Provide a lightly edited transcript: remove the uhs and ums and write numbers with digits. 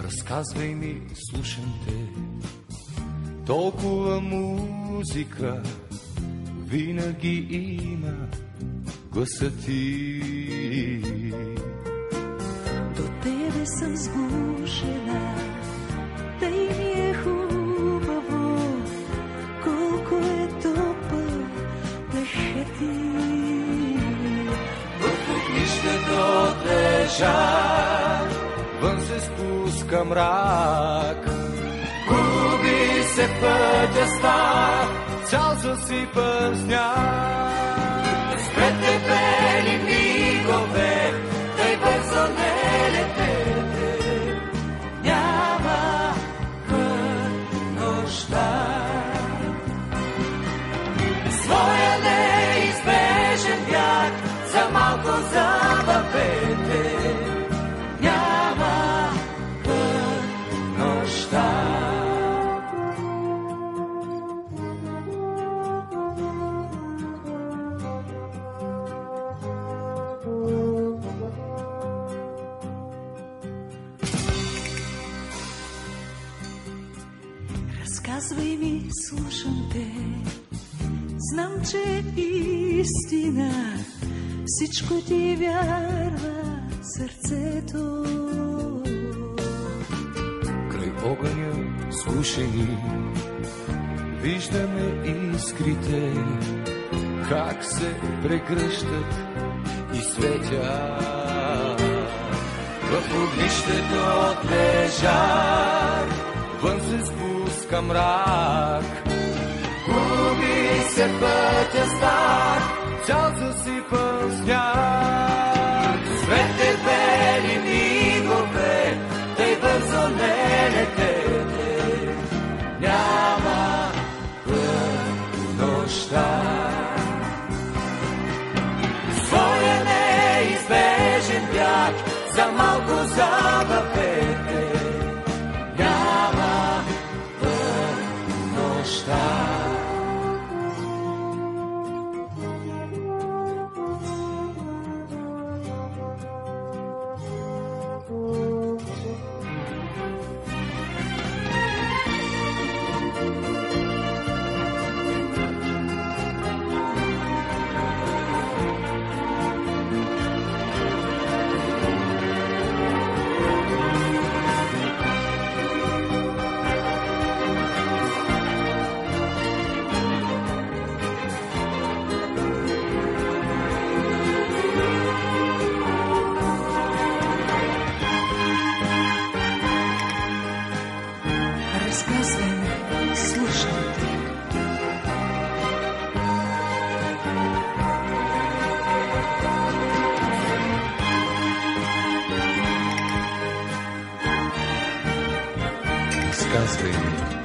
Разказвай ми, слушам те. Толкова музика винаги има гласът ти. До тебе съм сгушена, тъй ми е хубаво, колко е топъл дъхът ти. В огнището тежа, вън се спуска мрак. Губи се пътя стар, цял засипан сняг. Спрете бели мигове, тъй бързо не летете, няма път нощта. Своя неизбежен бяг, за малко забавете, няма път нощта. Разказвай ми, слушам те. Знам, че е истина, всичко ти вярва сърцето. Край огъня скушени виждаме искрите, как се прегръщат и светят. В огнището тежар, вън се спуска мрак. Губи се пътя стар, цял засипан сняг. Светте бели мигове, тъй бързо не летете, няма път нощта. Своя неизбежен бяг, за малко забавете, няма път нощта. Разказвай ми, слушам те. Разказвай ми,